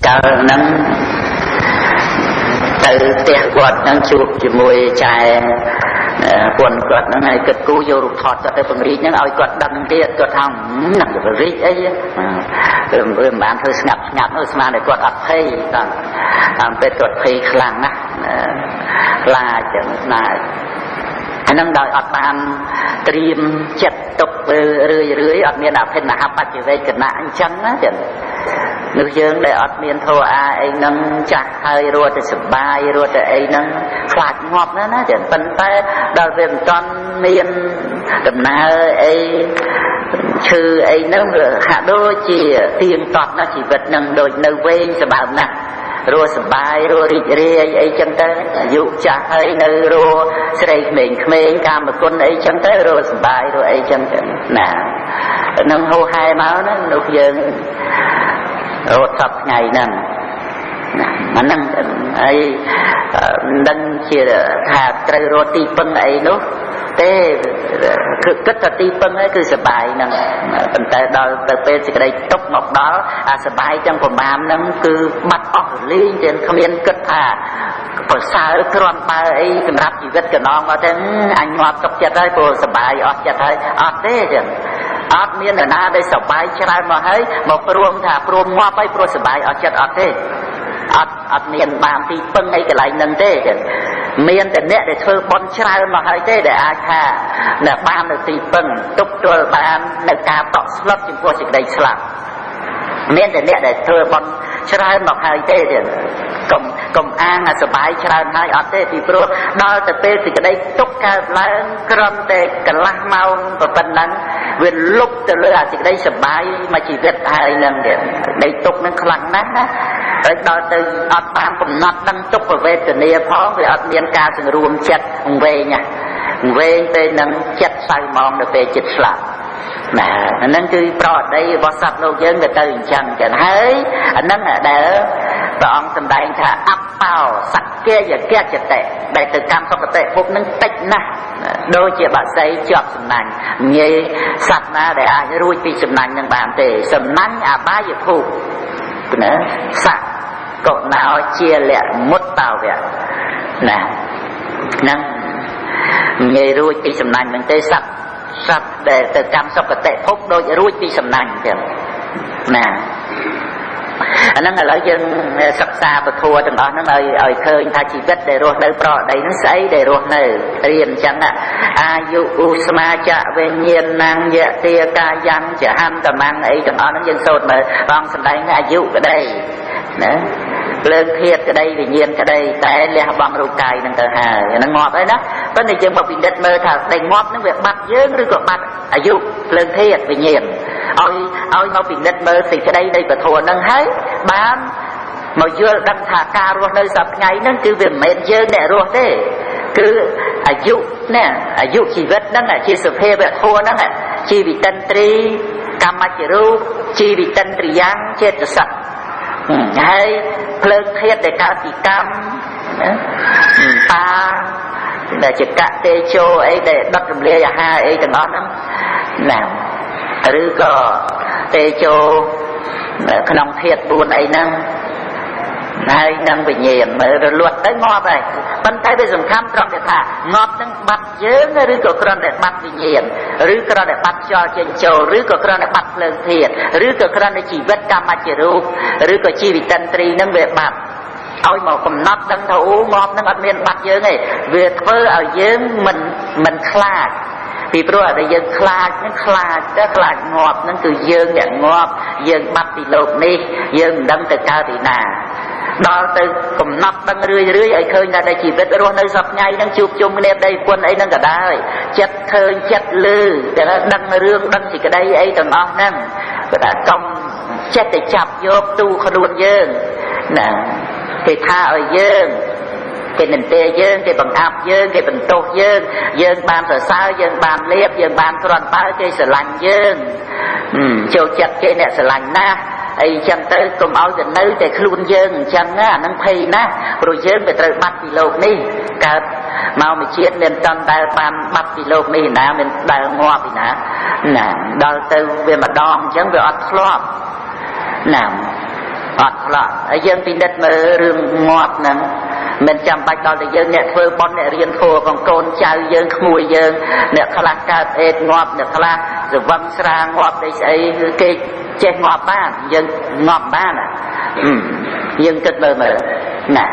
កាលហ្នឹងទៅផ្ទះគាត់ហ្នឹងជួបជាមួយចែពុនគាត់ហ្នឹងហើយគិតគូរយករូបថតគាត់ទៅពង្រីកហ្នឹងឲ្យគាត់ដឹងទៀតគាត់ថានឹងពង្រីកអីវាមិនបានធ្វើស្ងាត់នោះស្មានតែគាត់អត់ភ័យតាមពេលគាត់ភ័យខ្លាំងណាស់ខ្លាចចឹងណាស់អានឹងដោយអត់បានត្រៀមចិត្តទុករឿយអត់មានអភិនហបច្ចវេកណៈអញ្ចឹងណាចឹងនោះយើងដែលអត់មានធម៌អាអីហ្នឹងចាស់ហើយរស់តែសុបាយរស់តែអីហ្នឹងខ្លាចងាប់ណាចឹងប៉ុន្តែដល់វាមិនទាន់មានដំណើរអីឈឺអីហ្នឹងហាក់ដូចជាទៀងទាត់ណាជីវិតហ្នឹងដូចនៅវែងសម្បើមណាស់រស់សប្បាយរស់រីករាយអីចឹងទៅអាយុចាស់ហើយនៅរស់ស្រីក្មេងកាមគុណអីចឹងទៅរស់សប្បាយរស់អីចឹងទៅណានឹងហូរហែមកហ្នឹងលោកយើងរត់សពថ្ងៃហ្នឹងណាអាហ្នឹងហើយមិនដឹងជាថាត្រូវរត់ទីពឹងអីនោះទេគឺគិតថាទីពឹងហ្នឹងគឺសប្បាយហ្នឹងប៉ុន្តែដល់ទៅពេលសេចក្តីទុកមកដល់អាសប្បាយចឹងប្រមាណហ្នឹងគឺបាត់អស់រលីងទាំងគ្មានគិតថាប្រសើរគ្រាន់បើអីសម្រាប់ជីវិតកណ្ដងមកទៅអញងាប់ទុកចិត្តហើយព្រោះសប្បាយអស់ចិត្តហើយអត់ទេចឹងអត់មាននរណាដែលសប្បាយច្រើនមកហើយមកព្រមថាព្រមងាប់ហើយព្រោះសប្បាយអស់ចិត្តអត់ទេអត់មានបានទីពឹងអីកន្លែងហ្នឹងទេចឹងមានតែអ្នកដែលធ្វើបុណ្យច្រើនមកហើយទេដែលអាចថាអ្នកបាននៅទីពឹងទប់ទល់បាននៅការតក់ស្លុតចំពោះសេចក្តីស្លាប់មានតែអ្នកដែលធ្វើបុណ្យច្រើនមកហើយទេកុំអាងអាសបាយច្រើនហើយអត់ទេពីព្រោះដល់ទៅពេលសេចក្តីទុកកើតឡើងក្រំតែកន្លះម៉ោងប៉ុណ្ណឹងវាលុបទៅលើអាសេចក្តីសបាយមកជីវិតហើយនឹងទៀតដីទុកនឹងខ្លាំងណាស់ណាហើយដល់ទៅអត់បានកំណត់ដឹងទុក្ខវេទនាផងវាអត់មានការសង្រួមចិត្តវែងពេលនឹងចិត្តសៅហ្មងដល់ពេលចិត្តស្លាប់ណាអាហ្នឹងគឺប្រអតីរបស់សត្វលោកយើងក៏ទៅអញ្ចឹងចឹងហើយអាហ្នឹងដែលព្រះអង្គសម្ដែងថាអបបោសក្គាយកៈចតិដែលទៅកម្មសុគតិភពនឹងតិចណាស់ដូចជាបក្សីជាប់សំណាញ់ងាយសត្វណាដែលអាចរួចពីសំណាញ់នឹងបានទេសំណាញ់អបាយភពណាសត្វកុណោជាលៈមុតតោវៈណាហ្នឹងងាយរួចពីសំណាញ់នឹងទេសត្វដែលទៅកម្មសុគតិភពដូចរួចពីសំណាញ់ចឹងណាអាហ្នឹងឥឡូវយើងសិក្សាពធទាំងអស់ហ្នឹងឲ្យឃើញថាជីវិតដែលរស់នៅប្រកដីហ្នឹងស្អីដែលរស់នៅរៀនអញ្ចឹងអាយុឧស្មាចៈវិញ្ញាណังយៈទាកាយ៉ាងចហន្តមੰអីទាំងអស់ហ្នឹងយើងសូត្រមើលបងសម្ដែងអាយុក្តីណាលើកធាតុក្តីវិញ្ញាណក្តីតែលះបង់រូបកាយនឹងទៅហើយហ្នឹងងាប់ហើយណាប៉ុន្តែយើងមកពិនិត្យមើលថាតែងាប់ហ្នឹងវាបាត់យើងឬក៏បាត់អាយុលើកធាតុវិញ្ញាណឲ្យមកពិនិត្យមើលសេចក្តីនៃពធហ្នឹងហើយបានមកយល់ដឹងថាការរស់នៅសប្តាហ៍ហ្នឹងគឺវាមិនមែនយើងអ្នករស់ទេគឺអាយុណាអាយុជីវិតហ្នឹងជាសភាវៈធម៌ហ្នឹងជីវិតិន្ទ្រីកម្មច្ចរូបជីវិតិន្ទ្រីយ៉ាងចេតសិកហើយភ្លើងធាតុដែលកើតពីកម្មណាតាដែលជាកតេជោអីដែលដុតរំលាយអាហារអីទាំងអស់ហ្នឹងណាឬក៏តេជោក្នុងធាតុ4អីហ្នឹងហើយនឹងវិញ្ញាណមើលរលត់ទៅងាប់ហើយប៉ុន្តែវាសំខាន់ត្រង់ដែលថាងាប់នឹងបាត់យើងឬក៏គ្រាន់តែបាត់វិញ្ញាណឬគ្រាន់តែបាត់ខ្យល់ចេញចូលឬក៏គ្រាន់តែបាត់ភ្លើងធាតុឬក៏គ្រាន់តែជីវិតកម្មច្ចរូបឬក៏ជីវិតិន្ទ្រីនឹងវាបាត់ឲ្យមកកំណត់ដឹងថាអូងាប់នឹងអត់មានបាត់យើងទេវាធ្វើឲ្យយើងមិនខ្លាចពីព្រោះតែយើងខ្លាចនឹងខ្លាចងាប់នឹងគឺយើងអ្នកងាប់យើងបាត់ពីលោកនេះយើងមិនដឹងទៅកើតទីណាដល់ទៅកំណត់ដឹងរឿយឲ្យឃើញថាជីវិតរស់នៅសប្តាហ៍ហ្នឹងជួបជុំគ្នាប្តីប្រពន្ធអីហ្នឹងក៏ដែរចិត្តឃើញចិត្តលឺតែដឹងរឿងដឹងសេចក្តីអីទាំងអស់ហ្នឹងគាត់ថាកុំចិត្តទៅចាប់យកទូខ្លួនយើងណាគេថាឲ្យយើងគេនិន្ទាយើងគេបង្អាប់យើងគេបន្ទោសយើងបានសរសើរយើងបានលៀបយើងបានគ្រាន់បើគេស្រឡាញ់យើងចូលចិត្តគេអ្នកស្រឡាញ់ណាស់អីចឹងទៅកុំឲ្យទៅនៅតែខ្លួនយើងអញ្ចឹងណាអានឹងភ័យណាស់ព្រោះយើងវាត្រូវបាត់ពីលោកនេះកើតមកមួយជាតិមានតំដែលបានបាត់ពីលោកនេះណាមានដែលងាប់ពីណាដល់ទៅវាម្ដងអញ្ចឹងវាអត់ធ្លាប់ណា อดพลอดยังปีนัดมือเรื่องงอดนั้นมันจำไปตอนที่ยังเนี่ยเพื่อบอลเนี่ยเรียนโทของโกนเจ้ายังขโมยยังเนี่ยขลังการเอ็ดงอบเนี่ยขลังจะวังสร้างงอบได้ใช้เกยเจ๊งอบบ้านยังงอบบ้านอ่ะยังเกิดเลยมาน่ะ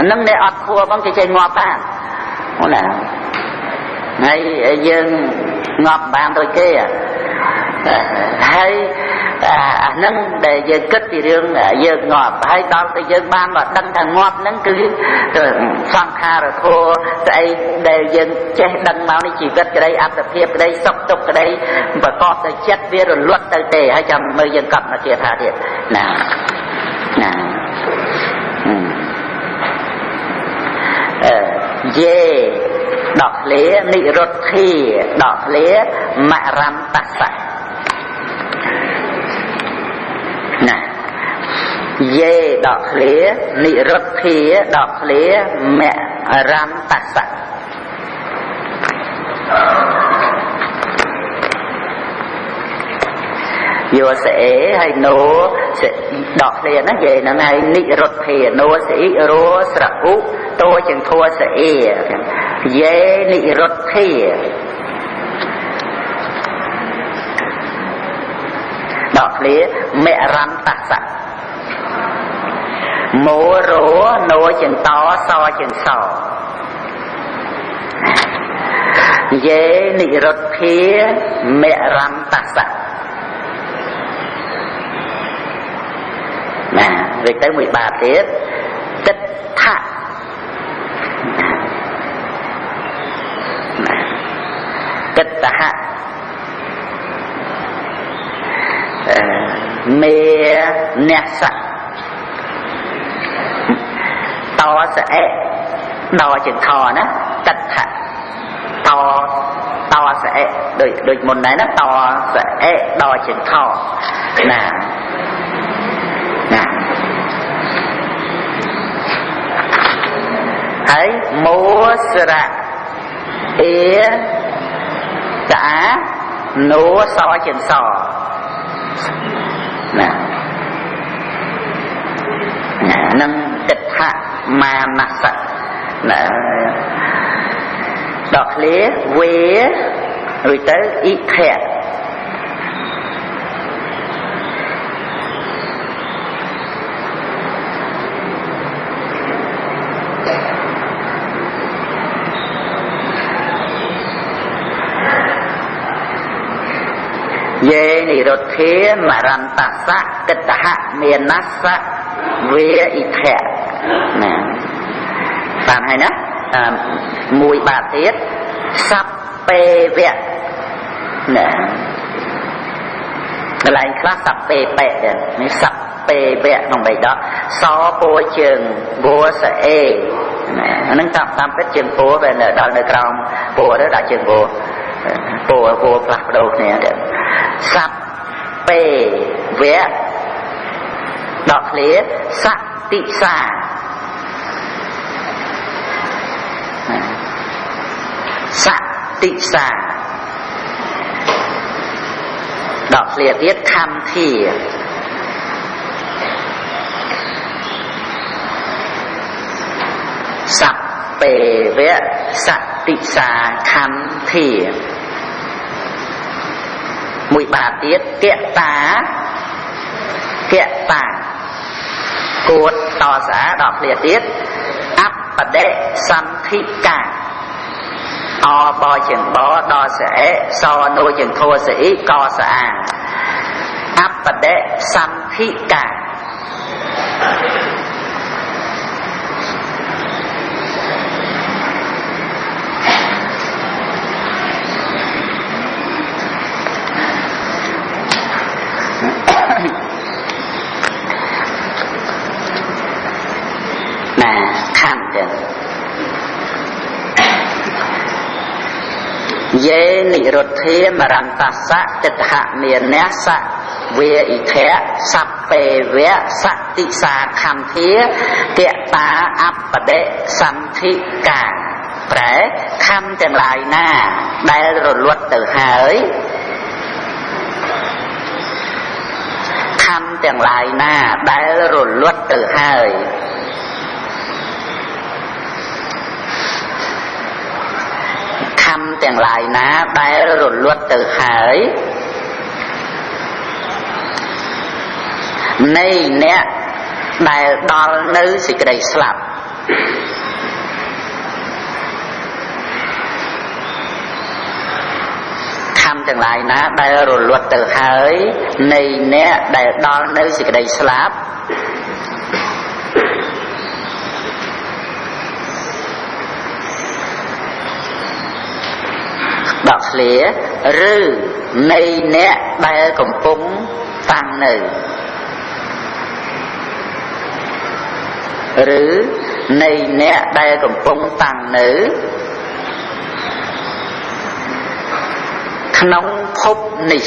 นั่งในอดครัวบางทีเจ๊งอบบ้านน่ะให้ยังงอบบ้านโดยเกยให้นั่งđể giờ kết thì riêng giờ ngọt hay đó thì giờ ban mà đăng thằng ngọt nắng cứ sang kha rồi thua đây để giờ che đăng máu đi chỉ kết cái đây áp tập hiệp cái đây sọc tục cái đây và có cái chết biết rồi luận tới tề hay chăm mới giờ cặp nó kia thà thiệt nè dê đọt lía nị rốt khi đọt lía mạ rắn tạc sạch nè dê đọt lía nị rốt khi đọt lía mẹ rắn tạc sạch vô sẽ hay nô sẽ đọt lía nó về nó này nị rốt khi nô sẽ rô sạc ú tôi chừng thua sẽ dê nị rốt khi đọt lía mẹ rắn tạc sạch mô rố nô chừng to so chừng sò dê nị rốt khi mẹ rắn tạc sạch nè về tới 13 tiết tích thạ tích thạ mê nẹt sạch to sẽ đo chừng thò nó tích thạ to sẽ đôi một này nó to sẽ đo chừng thò nè thấy múa sra ế cả nô so chừng sò nè nâng kịch hạ mà nạc sạch nè đọt lía quế rồi tới ít thẹt dê nị rốt thế mà rắn tạc sắc kịch hạ miền nát sắc về ít thẹt nè bạn hay nè mùi bà tiết sắp bê vẹn nè lại khác sắp bê bẹ mới sắp bê vẹn trong bài đó so bố trường bố sẽ ê nâng tạm kết trường bố về nè đó nơi trong bố đó đã trường bố bố lạc đầu nè sắp bê vẹn đọt lía sắc tị xa sắc tị xa đọt lía tiết khăm thì sắp bề vẽ sắc tị xa khăm thì មួយបាទៀតកតាគួតតសាដល់គ្នាទៀតអបដិសន្ធិកាអបជាងបដល់ស្អែសនូជាងធัวស្អីកស្អាអបដិសន្ធិកាเยนิรถเทมรันตัสสะติหะเมียนเนสะเวอิเทะสัพเปเวะสติสาคัมเทเกตาอัปปะเดสันธิกาแปลคำจังหลายหน้าได้รถลวดตื่นหายค ខំទាំងឡាយណាដែលរលត់ទៅហើយខំទាំងឡាយណាដែលរលត់ទៅហើយនៃអ្នកដែលដល់នៅសេចក្តីស្លាប់ខំទាំងឡាយណាដែលរលត់ទៅហើយនៃអ្នកដែលដល់នៅសេចក្តីស្លាប់ដកឃ្លាឬនៃអ្នកដែលកំពុងតាំងនៅឬនៃអ្នកដែលកំពុងតាំងនៅក្នុងភពនេះ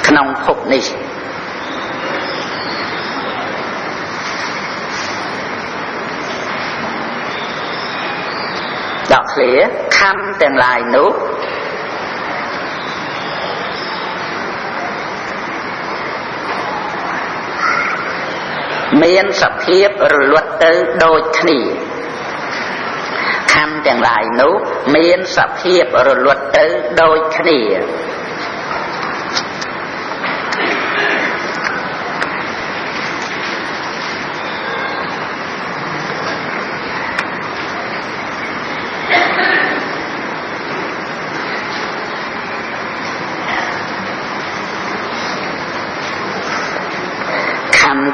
ក្នុងភពនេះដកឃ្លាខំទាំងឡាយនោះមានសភាពរលត់ទៅដូចគ្នាខំទាំងឡាយនោះមានសភាពរលត់ទៅដូចគ្នា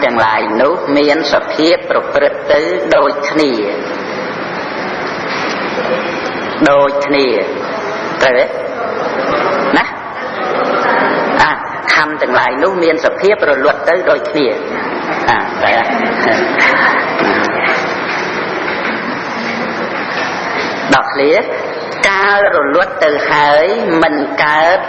ទាំងឡាយនោះមានសភាពប្រព្រឹត្តទៅដូចគ្នាដូចគ្នាត្រូវទេណាខំទាំងឡាយនោះមានសភាពរលត់ទៅដូចគ្នាតែដល់ឃ្លាកាលរលត់ទៅហើយមិនកើត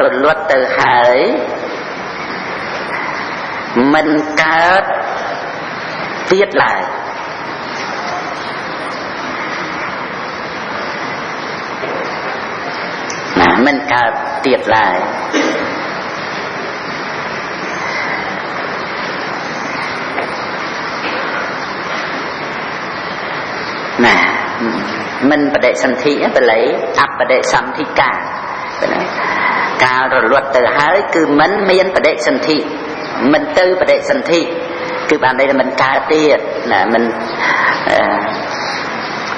រលត់ទៅហើយមិនកើតទៀតឡើយណាមិនកើតទៀតឡើយណាមិនបដិសន្ធិបល័យអបដិសន្ធិកាកាលរលត់ទៅហើយគឺមិនមានបដិសន្ធិមិនទៅបដិសន្ធិគឺបានន័យថាមិនកើតទៀតណាមិន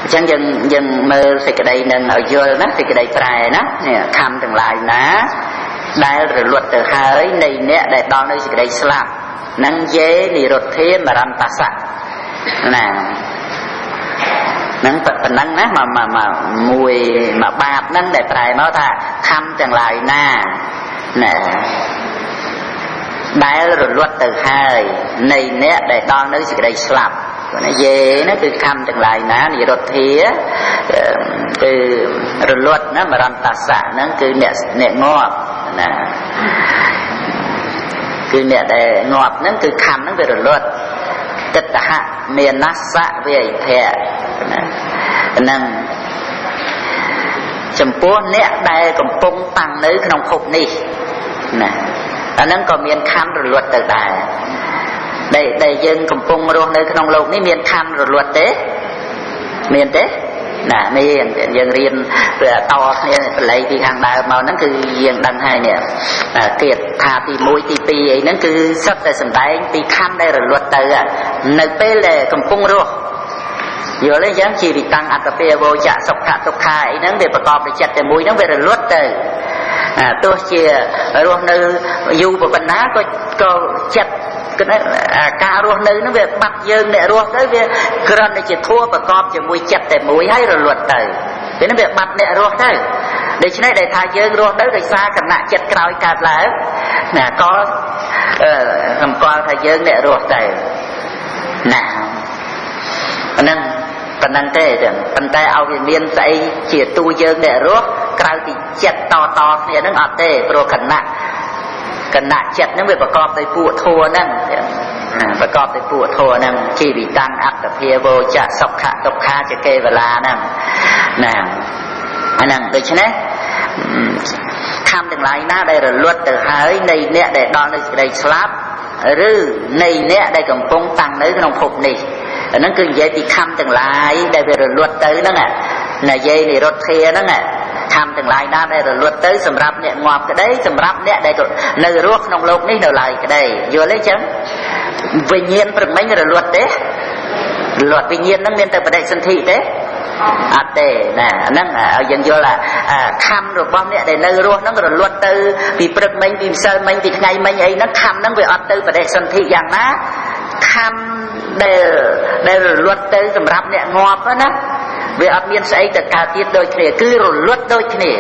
អញ្ចឹងយើងមើលសេចក្តីនឹងឲ្យយល់ណាសេចក្តីប្រែណានេះខំទាំងឡាយណាដែលរលត់ទៅហើយនៃអ្នកដែលដល់នៅសេចក្តីស្លាប់នឹងយេនិរទ្ធាមរន្តសៈណានឹងប៉ុណ្ណឹងណាមួយបាបហ្នឹងដែលប្រែមកថាខំទាំងឡាយណាណាដែលរលត់ទៅហើយនៃអ្នកដែលដល់នៅសេចក្តីស្លាប់ណាយេណាគឺខំទាំងឡាយណានិរទ្ធាគឺរលត់ណាមរន្តសៈហ្នឹងគឺអ្នកងាប់ណាគឺអ្នកដែលងាប់ហ្នឹងគឺខំហ្នឹងវារលត់ទិដ្ឋហមានណាសៈវិអិភៈណានឹងចំពោះអ្នកដែលកំពុងតាំងនៅក្នុងភពនេះណាអាហ្នឹងក៏មានខំរលត់ទៅដែរដែលយើងកំពុងរស់នៅក្នុងโลกនេះមានខំរលត់ទេមានទេណាមានយើងរៀនវាតគ្នាបល័យពីខាងដើមមកហ្នឹងគឺយើងដឹងហើយនេះទៀតថាទី1ទី2អីហ្នឹងគឺសិតតែសំដែងពីខំដែលរលត់ទៅនៅពេលដែលកំពុងរស់យល់ទេអញ្ចឹងជីវិតាំងអត្តពាវោចៈសុខៈទុក្ខៈអីហ្នឹងវាប្រកបដោយចិត្តតែមួយហ្នឹងវារលត់ទៅទោះជារស់នៅយូរប៉ុណ្ណាក៏ចិត្តការរស់នៅហ្នឹងវាបាត់យើងអ្នករស់ទៅវាគ្រាន់តែជាធัวប្រកបជាមួយចិត្តតែមួយហើយរលត់ទៅពេលហ្នឹងវាបាត់អ្នករស់ទៅដូច្នេះដែលថាយើងរស់ទៅដោយសារគណៈចិត្តក្រោយកើតឡើងណាក៏សម្គាល់ថាយើងអ្នករស់ទៅណាហ្នឹងប៉ុណ្ណឹងទេប៉ុន្តែឲ្យវាមានស្អីជាទូយើងអ្នករស់ក្រៅពីចិត្តតគ្នាហ្នឹងអត់ទេព្រោះគណៈចិត្តហ្នឹងវាប្រកបដោយពួកធัวហ្នឹង ประกอบด้วยปุโธนั่งชีวิตังอัตเพียโวจะสกขะตกขาจะเกเวลานั่งนั่งโดยฉะนั้นทำទាំងឡាយណាដែលរលត់ទៅហើយនៃអ្នកដែលដល់នៅសេចក្តីស្លាប់ឬនៃអ្នកដែលកំពុងតាំងនៅក្នុងភពនេះអាហ្នឹងគឺនិយាយពីខំទាំងឡាយដែលវារលត់ទៅហ្នឹងនិយាយនិរោធាហ្នឹងខំទាំងឡាយណាដែលរលត់ទៅសម្រាប់អ្នកងាប់ក្តីសម្រាប់អ្នកដែលនៅរស់ក្នុងโลกនេះនៅឡើយក្តីយល់ទេចឹងវិញ្ញាណប្រមិញរលត់ទេរលត់វិញ្ញាណហ្នឹងមានតែបដិសន្ធិទេអត់ទេណាហ្នឹងឲ្យយើងយល់ខំរបស់អ្នកដែលនៅរស់ហ្នឹងរលត់ទៅពីព្រឹកមិញពីម្សិលមិញពីថ្ងៃមិញអីហ្នឹងខំហ្នឹងវាអត់ទៅបដិសន្ធិយ៉ាងណាខំដែលរលត់ទៅសម្រាប់អ្នកងាប់ណាវាអត់មានស្អីទៅកើតទៀតដូចគ្នាគឺរលត់ដូចគ្នា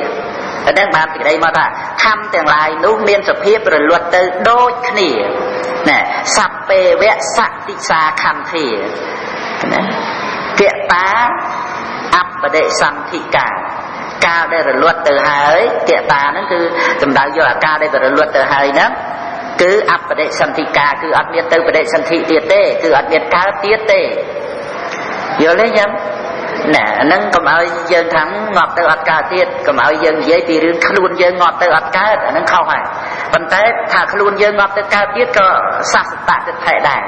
តែដឹងបានពីក្តីមកថាខំទាំងឡាយនោះមានសភាពរលត់ទៅដូចគ្នាណាសัพពេវៈសតិសាខន្ធាណាគតាអបដិសន្ធិកាកាលដែលរលត់ទៅហើយកតាហ្នឹងគឺសំដៅយកអាការដែលរលត់ទៅហើយហ្នឹងគឺអបដិសន្ធិកាគឺអត់មានទៅបដិសន្ធិទៀតទេគឺអត់មានកើតទៀតទេយល់ទេញ៉ាំណាហ្នឹងកុំឲ្យយើងថាងាប់ទៅអត់កើតទៀតកុំឲ្យយើងនិយាយពីរឿងខ្លួនយើងងាប់ទៅអត់កើតអាហ្នឹងខុសហើយប៉ុន្តែថាខ្លួនយើងងាប់ទៅកើតទៀតក៏សាសតៈទៅថែដែរ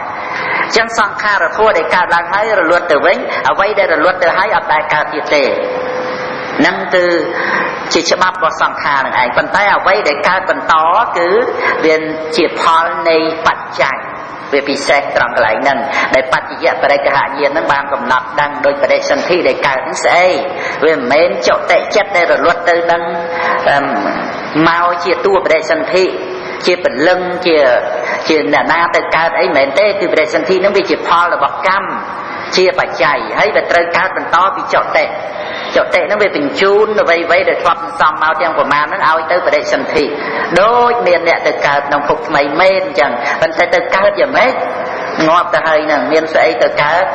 អញ្ចឹងសង្ខារធម៌ដែលកើតឡើងហើយរលត់ទៅវិញអ្វីដែលរលត់ទៅហើយអត់ដែលកើតទៀតទេហ្នឹងគឺជាច្បាប់របស់សង្ខារនឹងឯងប៉ុន្តែអ្វីដែលកើតបន្តគឺវាជាផលនៃបច្ច័យវាពិសេសត្រង់កន្លែងហ្នឹងដែលបច្ចយៈបរិក្ខហញ្ញាណហ្នឹងបានកំណត់ដឹងដោយបដិសន្ធិដែលកើតហ្នឹងស្អីវាមិនមែនចុតិចិត្តដែលរលត់ទៅនឹងមកជាតួបដិសន្ធិជាពលឹងជាអ្នកណាទៅកើតអីមិនមែនទេគឺបដិសន្ធិហ្នឹងវាជាផលរបស់កម្មជាបច្ច័យហើយវាត្រូវកើតបន្តពីចុតិហ្នឹងវាបញ្ជូនអ្វីដែលធ្លាប់សន្សំមកទាំងប្រមាណហ្នឹងឲ្យទៅបដិសន្ធិដូចមានអ្នកទៅកើតក្នុងភពថ្មីមែនអញ្ចឹងប៉ុន្តែទៅកើតយ៉ាងម៉េចងាប់ទៅហើយហ្នឹងមានស្អីទៅកើត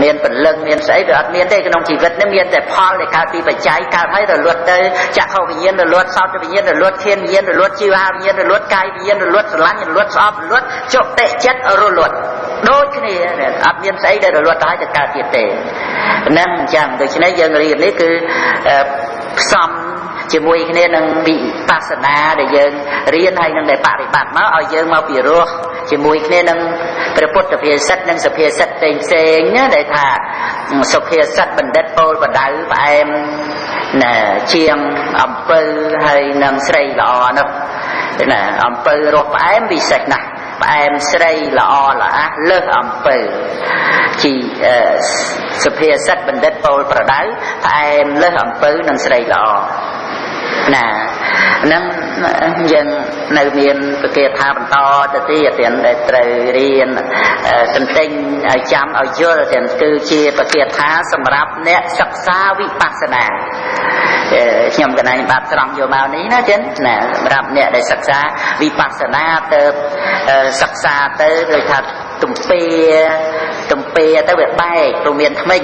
មានពលឹងមានស្អីវាអត់មានទេក្នុងជីវិតនេះមានតែផលដែលកើតពីបច្ច័យកើតហើយរលត់ទៅចក្ខុវិញ្ញាណរលត់សោតវិញ្ញាណរលត់ធានវិញ្ញាណរលត់ជីវវិញ្ញាណរលត់កាយវិញ្ញាណរលត់ស្រឡាញ់រលត់ស្អប់រលត់ចុតិចិត្តរលត់ដូចគ្នាអត់មានស្អីដែលរលត់ទៅកើតទៀតទេហ្នឹងអញ្ចឹងដូច្នេះយើងរៀននេះគឺផ្សំជាមួយគ្នានឹងវិបស្សនាដែលយើងរៀនហើយនឹងដែលបប្រតិបត្តិមកឲ្យយើងមកពិរោះជាមួយគ្នានឹងព្រះពុទ្ធភាសិតនិងសុភាសិតផ្សេងណាដែលថាសុភាសិតបណ្ឌិតពោលបដៅផ្អែមណាជាងអំពៅហើយនឹងស្រីល្អនោះណាអំពៅរស់ផ្អែមពិសេសណាស់ផ្អែមស្រីល្អល្អះលើសអំពៅជាសុភាសិតបណ្ឌិតពោលប្រដៅផ្អែមលើសអំពៅនិងស្រីល្អណាហ្នឹងយើងនៅមានប្រកាសថាបន្តទៅទៀតទាំងដែលត្រូវរៀនទន្ទិញឲ្យចាំឲ្យយល់ទាំងគឺជាប្រកាសថាសម្រាប់អ្នកសិក្សាវិបស្សនាខ្ញុំកណ្ដាលបាទស្រង់យកមកនេះណាចឹងណាសម្រាប់អ្នកដែលសិក្សាវិបស្សនាទៅសិក្សាទៅដូចថាទំពាទៅវាបែកព្រោះមានថ្មិញ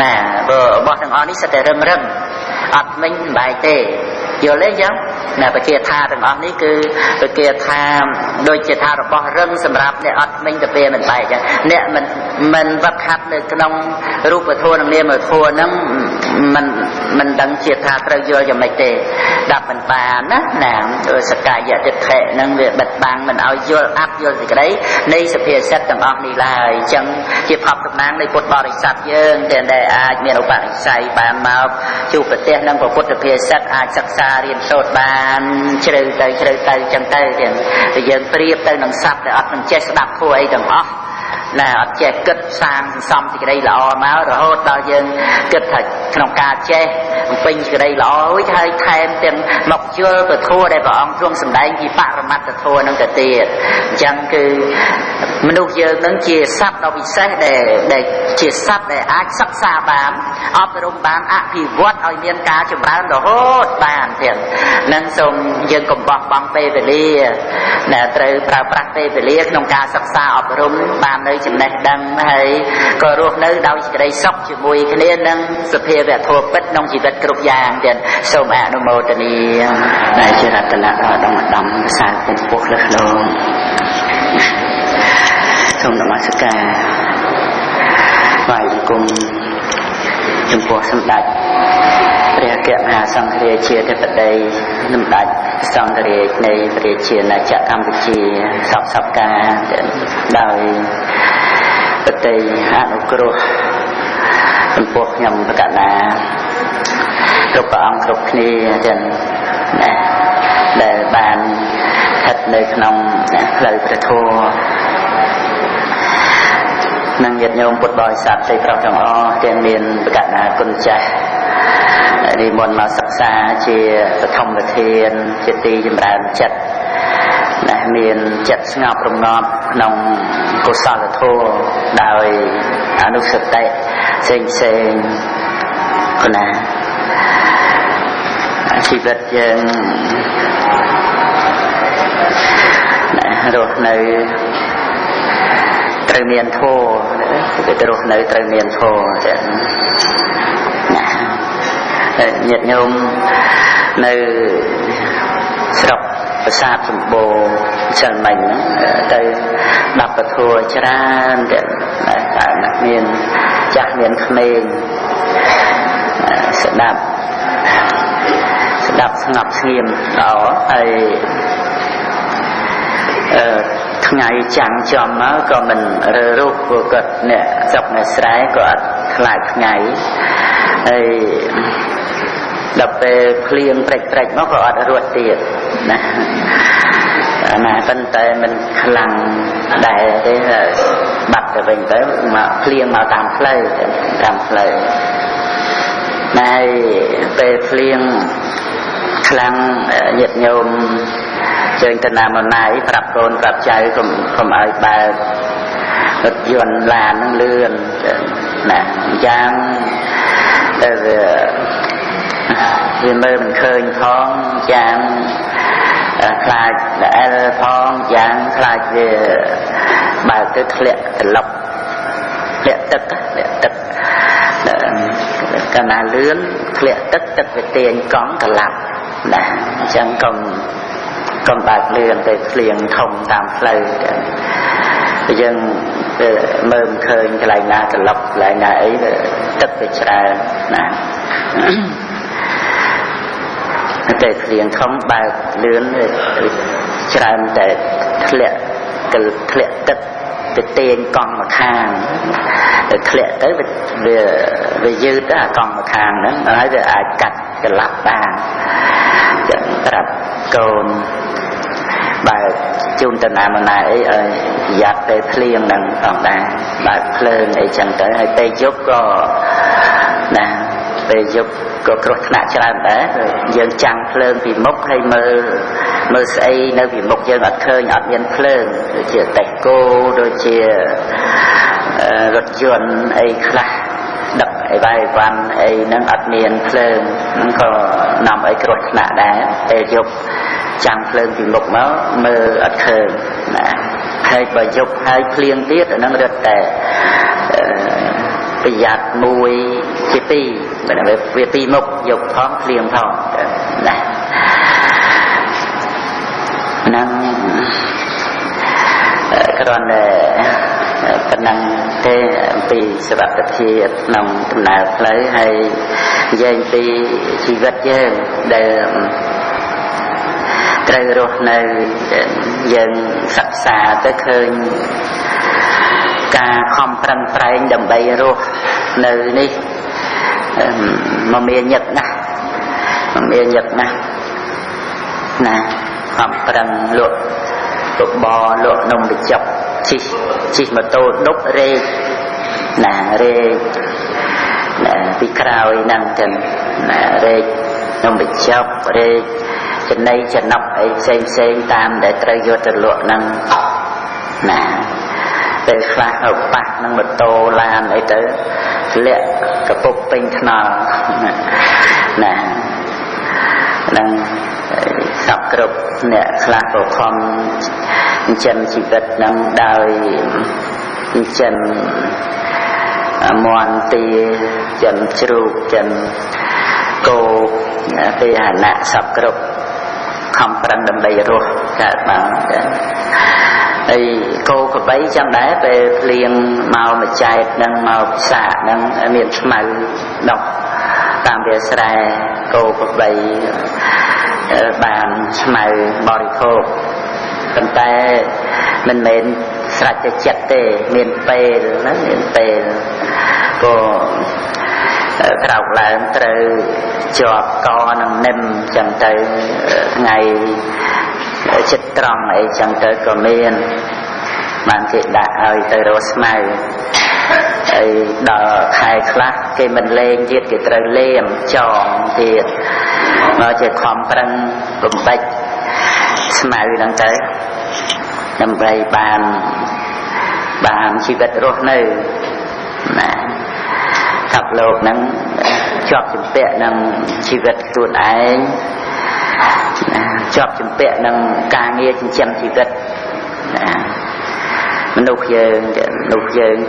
ណាបើរបស់ទាំងអស់នេះសិតតែរឹងអត់មិញមិនបែកទេយល់ទេអញ្ចឹងណាបជាថាទាំងអស់នេះគឺបជាថាដូចជាថារបស់រឹងសម្រាប់អ្នកអត់មិញទៅពេលមិនបែកអញ្ចឹងអ្នកមិនវឹកហាត់នៅក្នុងរូបធម៌និងនាមធម៌ហ្នឹងមិនដឹងជាថាត្រូវយល់យ៉ាងម៉េចទេដាប់មិនបានណាសកាយតិថិហ្នឹងវាបិទបាំងមិនឲ្យយល់អត់យល់សេចក្តីនៃសុភាសិតទាំងអស់នេះឡើយអញ្ចឹងជាផបតំណាងនៃពុទ្ធបរិស័ទយើងដែលអាចមានឧបនិស្ស័យបានមកជួបប្រទេសនឹងពុទ្ធភាសិតអាចសិក្សារៀនសូត្របានជ្រៅទៅចឹងទៅយើងប្រៀបទៅនឹងសត្វដែលអត់នឹងចេះស្ដាប់ធម៌អីទាំងអស់ណាអត់ចេះគិតសាងសន្សំសេចក្តីល្អមករហូតដល់យើងគិតថាក្នុងការចេះបំពេញសេចក្តីល្អហើយថែមទាំងមកយល់ពធដែលព្រះអង្គទ្រង់សម្ដែងពីបរមត្តធម៌នឹងទៅទៀតអញ្ចឹងគឺមនុស្សយើងនឹងជាសត្វដ៏ពិសេសដែលជាសត្វដែលអាចសិក្សាបានអប់រំបានអភិវឌ្ឍឲ្យមានការចម្រើនរហូតបានទៀតនឹងសូមយើងកុំបោះបង់ពេលវេលាដែលត្រូវប្រើប្រាស់ពេលវេលាក្នុងការសិក្សាអប់រំបាននៅចំណេះដឹងហើយក៏រស់នៅដោយសេចក្តីសុខជាមួយគ្នានឹងសភាវៈធម៌ពិតក្នុងជីវិតគ្រប់យ៉ាងទៀតសូមអនុមោទនាដែលជារតនៈដ៏ឧត្តមសាសពុទ្ធលើកលោក សូមនមស្ការថ្វាយបង្គំចំពោះសម្ដេចព្រះអគ្គមហាសង្ឃរាជាធិបតីសម្ដេចសង្ឃរាជនៃព្រះរាជាណាចក្រកម្ពុជាសពការដោយបតីអនុគ្រោះចំពោះខ្ញុំបកណាគ្រប់ព្រះអង្គគ្រប់គ្នាចឹងណាដែលបានស្ថិតនៅក្នុងផ្លូវព្រះធម៌និងញាតិញោមពុទ្ធបរិស័ទស្រីប្រុសទាំងអស់ទាំងមានបកណាគុណចាស់និមន្តមកសិក្សាជាបឋមធានជាទីចម្រើនចិត្តណាមានចិត្តស្ងប់រងាប់ក្នុងកុសលធម៌ដោយអនុសតិផ្សេងណាជីវិតយើងណារស់នៅត្រូវមានធម៌ទៅរស់នៅត្រូវមានធម៌ចឹងណាញាតិញោមនៅស្រុកប្រាសាទសម្បូរចឹងមិញទៅដាប់ពធច្រើនតែមានចាស់មានក្មេងស្ដាប់ស្ងប់ស្ងៀមល្អហើយថ្ងៃចាំងចំមកក៏មិនរើរុះព្រោះគាត់អ្នកស្រុកអ្នកស្រែក៏អត់ខ្លាចថ្ងៃហើយដល់ពេលភ្លៀងព្រិចមកក៏អត់រត់ទៀតណាណាប៉ុន្តែមិនខ្លាំងដែរទេបាត់ទៅវិញទៅមកភ្លៀងមកតាមផ្លូវតែពេលភ្លៀងខ្លាំងញាតិញោមជើញទៅណាមកណាយប្រាប់កូនប្រាប់ចៅកុំឲ្យបើករថយន្តឡាននឹងលឿនណាយ៉ាងទៅវាមើលមិនឃើញផងយ៉ាងខ្លាចដែលផងយ៉ាងខ្លាចវាបើទៅធ្លាក់ត្រឡប់ធ្លាក់ទឹកកាលណាលឿនធ្លាក់ទឹកវាទាញកង់ត្រឡប់ណាអញ្ចឹងកុំបើកលឿនទៅភ្លៀងធំតាមផ្លូវយើងមើលមិនឃើញកន្លែងណាត្រឡប់កន្លែងណាអីទឹកវាច្រើនណាតែភ្លៀងធំបើកលឿនច្រើនតែធ្លាក់ទឹកទៅទាញកង់មកខាងទៅធ្លាក់ទៅវាយឺតទៅអាកង់មកខាងហ្នឹងហើយវាអាចកាត់ត្រឡប់បានចឹងប្រាប់កូនបើជូនទៅណាមកណាអីឲ្យប្រយ័ត្នពេលភ្លៀងហ្នឹងផងដែរបើភ្លើងអីចឹងទៅហើយពេលយប់ក៏ណាពេលយប់ក៏គ្រោះថ្នាក់ច្រើនដែរយើងចាំងភ្លើងពីមុខហើយមើលស្អីនៅពីមុខយើងអត់ឃើញអត់មានភ្លើងដូចជាតេះគោដូចជារថយន្តអីខ្លះដឹកអីបាយវ៉ាន់អីហ្នឹងអត់មានភ្លើងហ្នឹងក៏នាំឲ្យគ្រោះថ្នាក់ដែរពេលយប់ចាំងភ្លើងពីមុខមកមើលអត់ឃើញណាហើយបើយប់ហើយភ្លៀងទៀតអាហ្នឹងរត់តែប្រយ័ត្នមួយជាពីរវាពីរមុខយប់ផងភ្លៀងផងណាហ្នឹងគ្រាន់តែប៉ុណ្ណឹងទេអំពីសុវត្ថិភាពក្នុងដំណើរផ្លូវហើយនិយាយពីជីវិតយើងដែលត្រូវរស់នៅយើងសិក្សាទៅឃើញការខំប្រឹងប្រែងដើម្បីរស់នៅនេះមកមានញឹកណាស់ណាខំប្រឹងលក់បបលក់នំបញ្ចុកជិះម៉ូតូដប់រែកណាពីក្រោយហ្នឹងចឹងណារែកនំបញ្ចុករែកចំណីចំណប់អីផ្សេងតាមដែលត្រូវយកទៅលក់ហ្នឹងណាពេលខ្លះទៅប៉ះនឹងម៉ូតូឡានអីទៅធ្លាក់កពុកពេញថ្នល់ណានឹងសពគ្រប់អ្នកខ្លះក៏ខំចិញ្ចឹមជីវិតនឹងដោយចិញ្ចឹមមន់ទាចិញ្ចឹមជ្រូកចិញ្ចឹមគោពាហនៈសពគ្រប់ខំប្រឹងដើម្បីរស់កើតមក thì cô có bấy trong đấy về liền màu mà chạy nâng màu xạ nâng miền màu đọc tam địa sài cô có bấy bàn màu bò đi khô còn tay mình sạch cho chặt tê miền tây nó miền tây cô trọc lại từ chọt co nằm nêm chẳng tới ngày chích tròn ấy chẳng tới có miền bạn chị đã ơi tới rô smile ấy đỡ khai khắc cái mình lên viết cái trời liềm tròn thì nó chỉ khom prăng cùng bách smile đang tới nằm vậy bàn chỉ vật rốt nơi nè thập lục nâng chọp chùm bẹ nâng chỉ vật tuột ấy chọp chùm bẹ nâng ca nghe chăm chỉ vật nục dương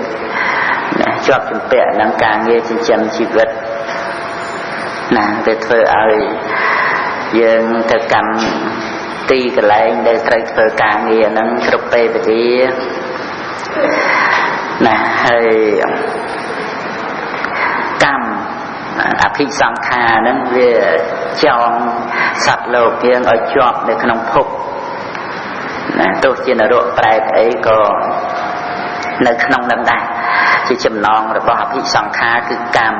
chọp chùm bẹ nâng ca nghe chăm chỉ vật nè về thơ ơi dương thơ cầm ti cái lại để trời thơ ca nghe nâng trục bê về đi nè hơi cầm áp thị sang kha nâng về chọn sạch lột kiêng ở chọp để không phục tôi chỉ là độ bài ấy có nơi không nâng đá chỉ chùm non rồi bỏ áp thị sang kha cứ cầm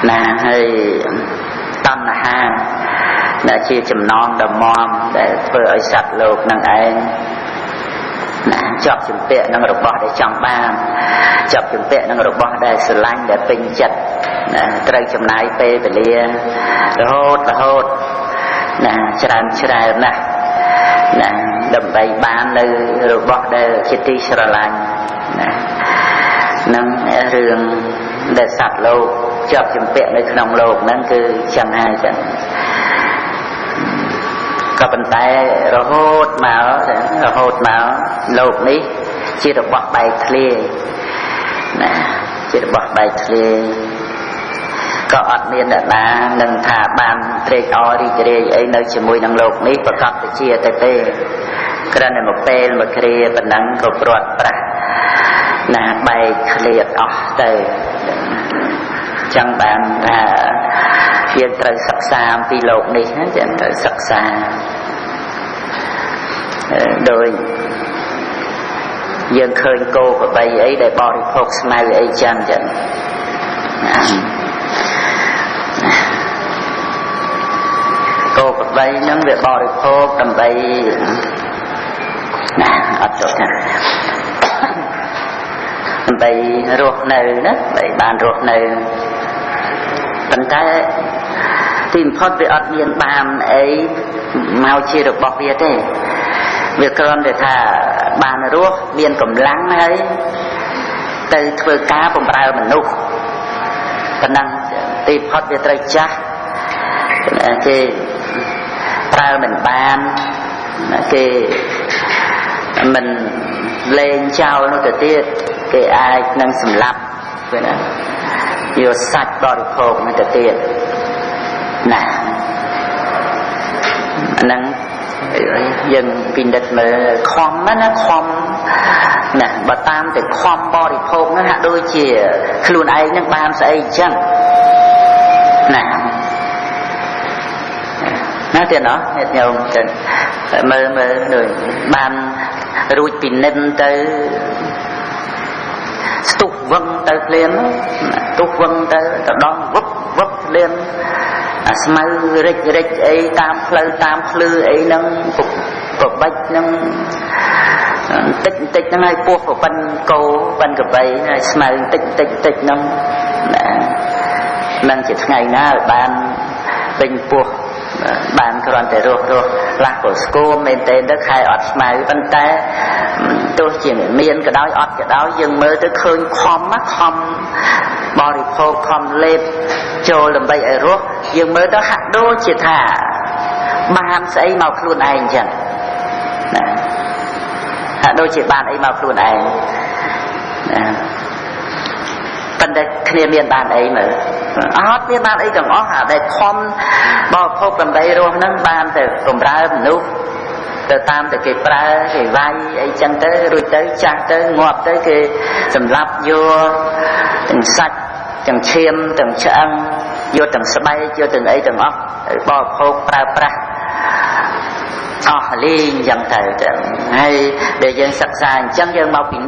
nè hơi tâm là ha đã chia chùm non đầm mòm để vừa ở sạch lột nâng ấy chọp chùm bẹ nâng rục bỏ để trong bàn chọp chùm bẹ nâng rục bỏ để sửa lanh để bình chật trời chùm này phê về lia là hốt chran nè đầm bày bán nơi rục bỏ để chít tí sửa lanh nâng rường để sạch lô chọp chùm bẹ nơi nông lột nâng cứ chẳng ai chẳng có bàn tay rồi hốt máu lột ní chỉ được bọt bài clear nè chỉ được bọt bài clear có ọt miên đã là nâng thả bàn trê o đi trê ấy nơi chỉ mùi nâng lột ní và cọp chia tê tê cái này một tê một clear và nâng có bọt ra nè bài clear ọt tê chẳng bàn là viên trời sắc xa vì lột ní chẳng trời sắc xa rồi dân khơi cô của bây ấy để bỏ đi phục smile ấy chân chân cô của bây nó việc bỏ đi phục tầm bây ở chỗ này tầm bây ruột nơi đó bây bàn ruột nơi tầm cái tìm phốt về ọt miền bàn ấy mau chia được bỏ việc thế việc con để thà bàn ruột miền cầm lắng ấy từ thưa cá bầm rau mình nục cần năng tìm phốt về trời cha cái rau mình bàn cái mình lên trao nó tự tiết cái ai năng sầm lấp vậy nè nhiều sạch bỏ được hộp nó tự tiết nè năng dân pin đất mà khom á nó khom nè bà tam thì khom bỏ được hộp nó hạ đôi chìa luôn ai nó ban sẽ ai chăng nè nói tiền đó hết nhiều mơ người ban rùi pin nên tới tục vâng tới liền tục vâng tới đón vấp lên smile rịch ấy tam khư ấy nâng phục bách nâng tích nâng ai buộc của ban câu ban cặp ấy smile tích nâng nâng chỉ ngày na ban bình buộc ban còn để rồi là của school mình tên đất khai ọt smile ban tay tôi chỉ miên cái đó ọt cái đó dừng mới tới khơi khom mắt khom body pose khom lên cho làm vậy ở rốt dừng mới tới hạt đô chỉ thả ban sẽ màu luôn anh chẳng hạt đô chỉ ban ấy màu luôn anh phần đây kia miền ban ấy mà ót miền ban ấy còn ót hả đây khom bò phô cầm bay rồi nâng ban từ cầm ra nụ ទៅតាមតែគេប្រើគេវាយអីចឹងទៅរួចទៅចាស់ទៅងាប់ទៅគេសម្លាប់យកទាំងសាច់ទាំងឈាមទាំងឆ្អឹងយកទាំងស្បែកយកទាំងអីទាំងអស់បរិភោគប្រើប្រាស់អស់លីងចឹងទៅហើយដែលយើងសិក្សាអញ្ចឹងយើងមកពី